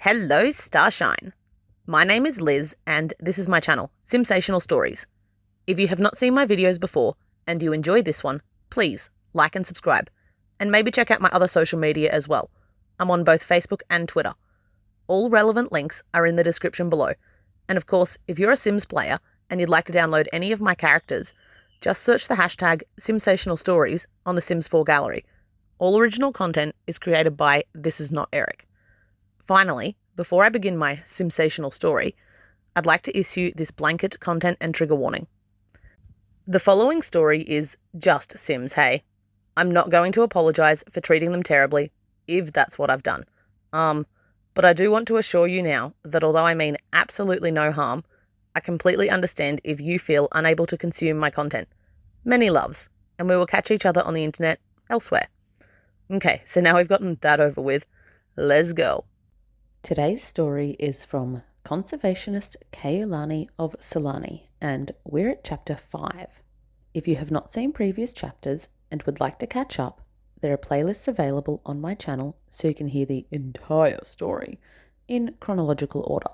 Hello, Starshine. My name is Liz, and this is my channel, Simsational Stories. If you have not seen my videos before, and you enjoy this one, please like and subscribe, and maybe check out my other social media as well. I'm on both Facebook and Twitter. All relevant links are in the description below, and of course, if you're a Sims player and you'd like to download any of my characters, just search the hashtag Simsational Stories on the Sims 4 gallery. All original content is created by This Is Not Eric. Finally, before I begin my Simsational story, I'd like to issue this blanket content and trigger warning. The following story is just Sims, hey. I'm not going to apologise for treating them terribly, if that's what I've done. But I do want to assure you now that although I mean absolutely no harm, I completely understand if you feel unable to consume my content. Many loves, and we will catch each other on the internet elsewhere. Okay, so now we've gotten that over with. Let's go. Today's story is from Conservationist Kaiulani of Sulani, and we're at chapter 5. If you have not seen previous chapters and would like to catch up, there are playlists available on my channel so you can hear the entire story in chronological order.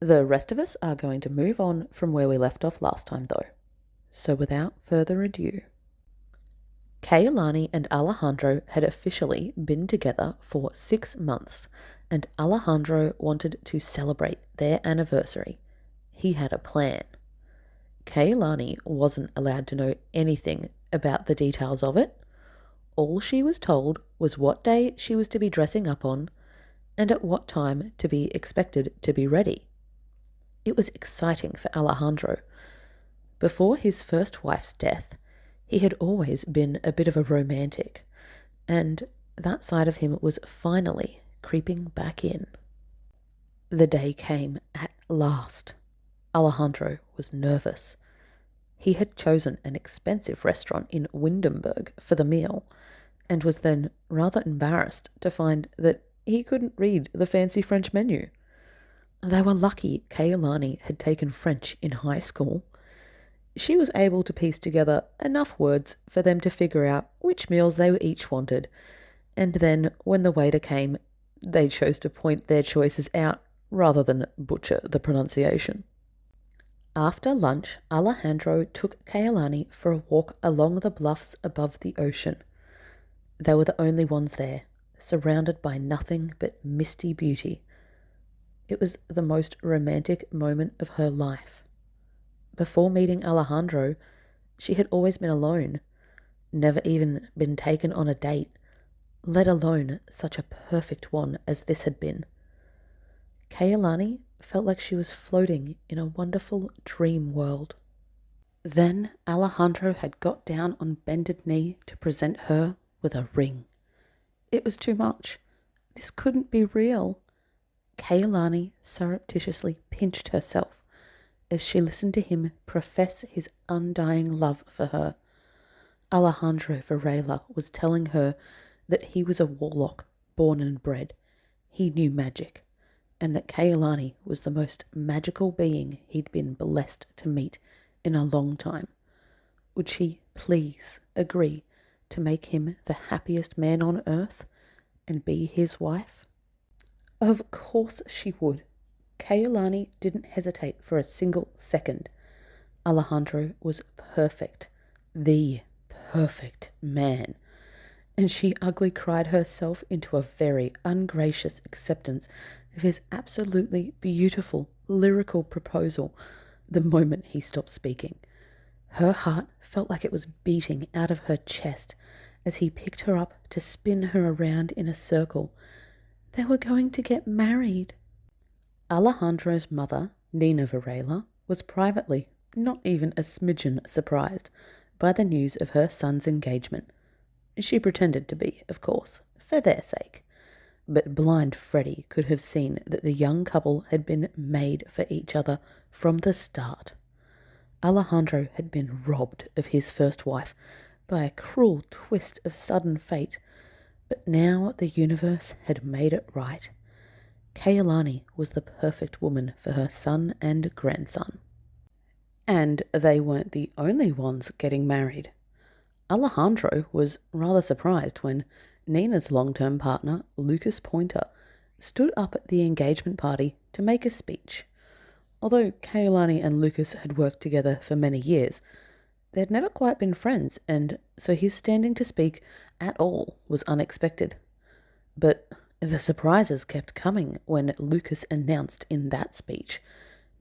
The rest of us are going to move on from where we left off last time though. So without further ado, Kaiulani and Alejandro had officially been together for 6 months, and Alejandro wanted to celebrate their anniversary. He had a plan. Kaiulani wasn't allowed to know anything about the details of it. All she was told was what day she was to be dressing up on and at what time to be expected to be ready. It was exciting for Alejandro. Before his first wife's death, he had always been a bit of a romantic, and that side of him was finally creeping back in. The day came at last. Alejandro was nervous. He had chosen an expensive restaurant in Windenburg for the meal, and was then rather embarrassed to find that he couldn't read the fancy French menu. They were lucky Kaiulani had taken French in high school. She was able to piece together enough words for them to figure out which meals they each wanted, and then when the waiter came, they chose to point their choices out rather than butcher the pronunciation. After lunch, Alejandro took Kaiulani for a walk along the bluffs above the ocean. They were the only ones there, surrounded by nothing but misty beauty. It was the most romantic moment of her life. Before meeting Alejandro, she had always been alone, never even been taken on a date, let alone such a perfect one as this had been. Kaiulani felt like she was floating in a wonderful dream world. Then Alejandro had got down on bended knee to present her with a ring. It was too much. This couldn't be real. Kaiulani surreptitiously pinched herself as she listened to him profess his undying love for her. Alejandro Varela was telling her that he was a warlock born and bred. He knew magic, and that Kaiulani was the most magical being he'd been blessed to meet in a long time. Would she please agree to make him the happiest man on earth and be his wife? Of course she would. Kaiulani didn't hesitate for a single second. Alejandro was perfect, the perfect man, and she ugly cried herself into a very ungracious acceptance of his absolutely beautiful lyrical proposal the moment he stopped speaking. Her heart felt like it was beating out of her chest as he picked her up to spin her around in a circle. They were going to get married. Alejandro's mother, Nina Varela, was privately not even a smidgen surprised by the news of her son's engagement. She pretended to be, of course, for their sake. But blind Freddie could have seen that the young couple had been made for each other from the start. Alejandro had been robbed of his first wife by a cruel twist of sudden fate, but now the universe had made it right. Kaiulani was the perfect woman for her son and grandson. And they weren't the only ones getting married. Alejandro was rather surprised when Nina's long-term partner, Lucas Pointer, stood up at the engagement party to make a speech. Although Kaiulani and Lucas had worked together for many years, they had never quite been friends, and so his standing to speak at all was unexpected. But the surprises kept coming when Lucas announced in that speech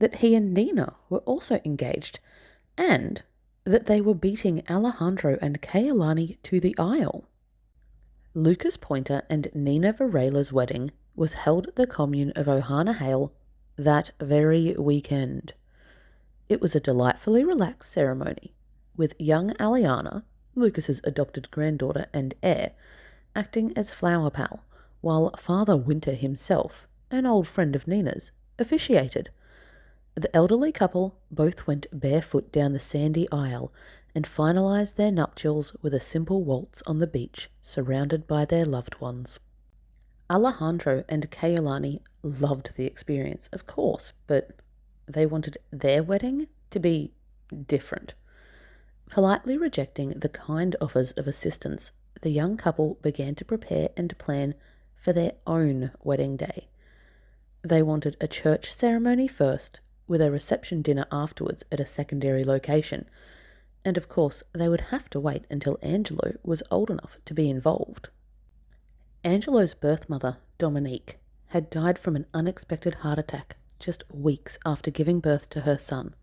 that he and Nina were also engaged, and that they were beating Alejandro and Kaiulani to the aisle. Lucas Pointer and Nina Varela's wedding was held at the commune of Ohana Hale that very weekend. It was a delightfully relaxed ceremony, with young Aliana, Lucas's adopted granddaughter and heir, acting as flower pal, while Father Winter himself, an old friend of Nina's, officiated. The elderly couple both went barefoot down the sandy aisle and finalised their nuptials with a simple waltz on the beach, surrounded by their loved ones. Alejandro and Kaiulani loved the experience, of course, but they wanted their wedding to be different. Politely rejecting the kind offers of assistance, the young couple began to prepare and plan for their own wedding day. They wanted a church ceremony first, with a reception dinner afterwards at a secondary location, and of course they would have to wait until Angelo was old enough to be involved. Angelo's birth mother, Dominique, had died from an unexpected heart attack just weeks after giving birth to her son,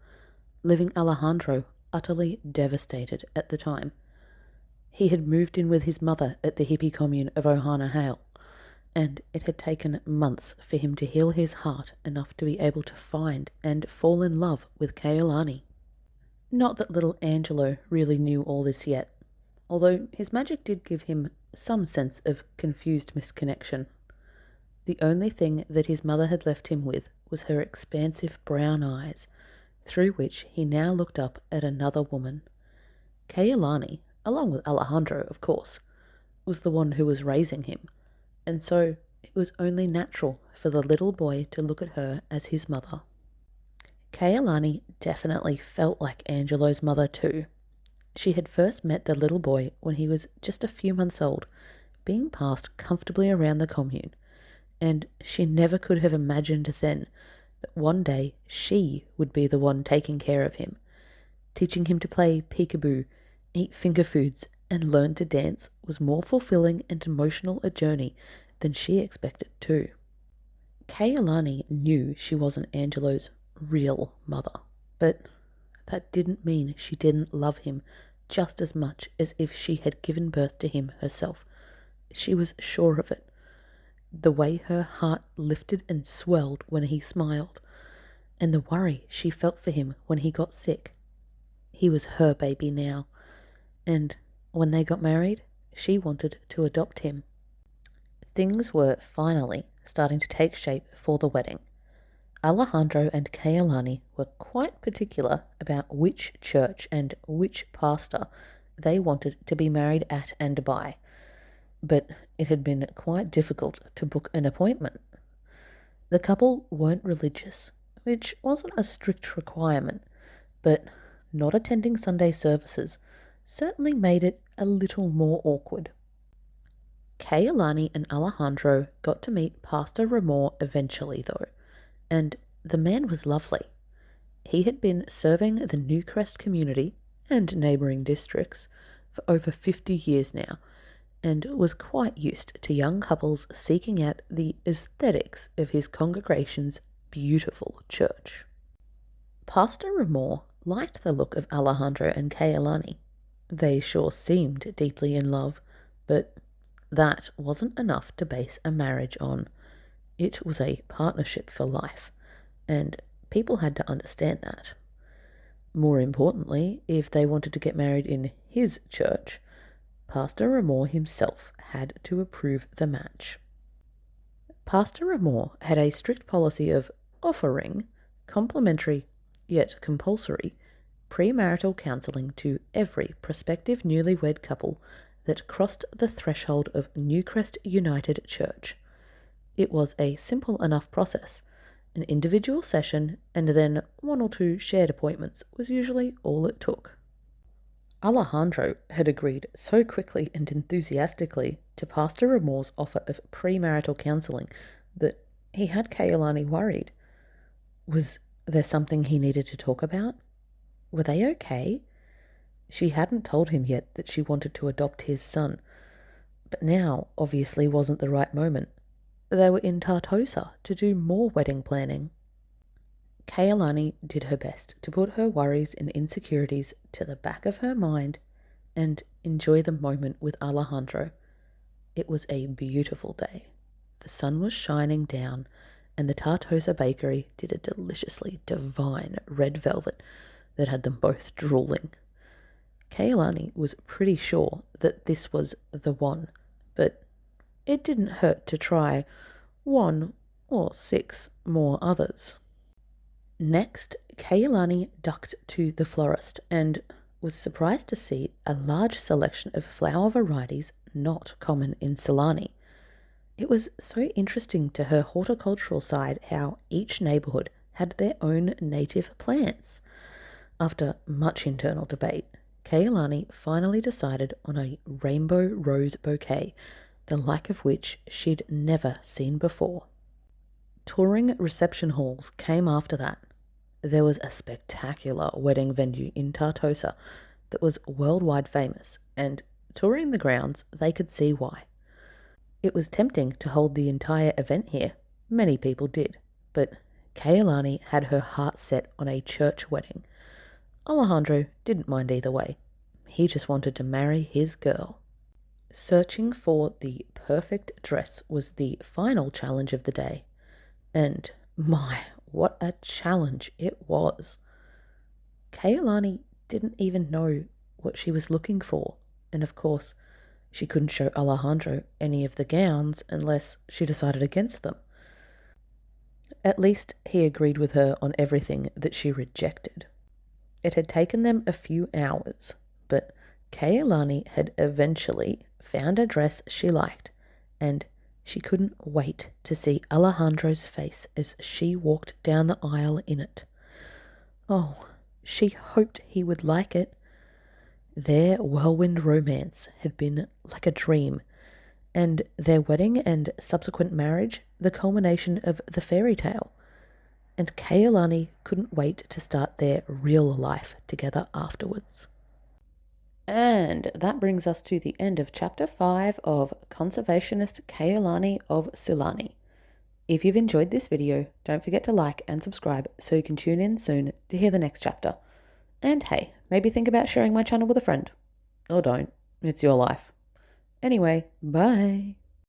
leaving Alejandro utterly devastated at the time. He had moved in with his mother at the hippie commune of Ohana Hale, and it had taken months for him to heal his heart enough to be able to find and fall in love with Kaiulani. Not that little Angelo really knew all this yet, although his magic did give him some sense of confused misconnection. The only thing that his mother had left him with was her expansive brown eyes, through which he now looked up at another woman. Kaiulani, along with Alejandro, of course, was the one who was raising him, and so it was only natural for the little boy to look at her as his mother. Kaiulani definitely felt like Angelo's mother too. She had first met the little boy when he was just a few months old, being passed comfortably around the commune, and she never could have imagined then that one day she would be the one taking care of him. Teaching him to play peekaboo, eat finger foods, and learn to dance was more fulfilling and emotional a journey than she expected too. Kaiulani knew she wasn't Angelo's real mother, but that didn't mean she didn't love him just as much as if she had given birth to him herself. She was sure of it. The way her heart lifted and swelled when he smiled, and the worry she felt for him when he got sick. He was her baby now, and when they got married, she wanted to adopt him. Things were finally starting to take shape for the wedding. Alejandro and Kaiulani were quite particular about which church and which pastor they wanted to be married at and by, but it had been quite difficult to book an appointment. The couple weren't religious, which wasn't a strict requirement, but not attending Sunday services certainly made it a little more awkward. Kaiulani and Alejandro got to meet Pastor Ramor eventually, though, and the man was lovely. He had been serving the Newcrest community and neighbouring districts for over 50 years now, and was quite used to young couples seeking out the aesthetics of his congregation's beautiful church. Pastor Ramor liked the look of Alejandro and Kaiulani. They sure seemed deeply in love, but that wasn't enough to base a marriage on. It was a partnership for life, and people had to understand that. More importantly, if they wanted to get married in his church, Pastor Ramor himself had to approve the match. Pastor Ramor had a strict policy of offering complimentary, yet compulsory, premarital counselling to every prospective newlywed couple that crossed the threshold of Newcrest United Church. It was a simple enough process. An individual session and then 1 or 2 shared appointments was usually all it took. Alejandro had agreed so quickly and enthusiastically to Pastor Ramor's offer of premarital counselling that he had Kaiulani worried. Was there something he needed to talk about? Were they okay? She hadn't told him yet that she wanted to adopt his son, but now obviously wasn't the right moment. They were in Tartosa to do more wedding planning. Kaiulani did her best to put her worries and insecurities to the back of her mind and enjoy the moment with Alejandro. It was a beautiful day. The sun was shining down, and the Tartosa bakery did a deliciously divine red velvet that had them both drooling. Kaiulani was pretty sure that this was the one, but it didn't hurt to try 1 or 6 more others. Next, Kaiulani ducked to the florist and was surprised to see a large selection of flower varieties not common in Sulani. It was so interesting to her horticultural side how each neighbourhood had their own native plants. After much internal debate, Kaiulani finally decided on a rainbow rose bouquet, the like of which she'd never seen before. Touring reception halls came after that. There was a spectacular wedding venue in Tartosa that was worldwide famous, and touring the grounds, they could see why. It was tempting to hold the entire event here. Many people did, but Kaiulani had her heart set on a church wedding. Alejandro didn't mind either way. He just wanted to marry his girl. Searching for the perfect dress was the final challenge of the day. And my, what a challenge it was. Kaiulani didn't even know what she was looking for, and of course, she couldn't show Alejandro any of the gowns unless she decided against them. At least he agreed with her on everything that she rejected. It had taken them a few hours, but Kaiulani had eventually found a dress she liked, and she couldn't wait to see Alejandro's face as she walked down the aisle in it. Oh, she hoped he would like it. Their whirlwind romance had been like a dream, and their wedding and subsequent marriage the culmination of the fairy tale. And Kaiulani couldn't wait to start their real life together afterwards. And that brings us to the end of Chapter 5 of Conservationist Kaiulani of Sulani. If you've enjoyed this video, don't forget to like and subscribe so you can tune in soon to hear the next chapter. And hey, maybe think about sharing my channel with a friend. Or don't. It's your life. Anyway, bye.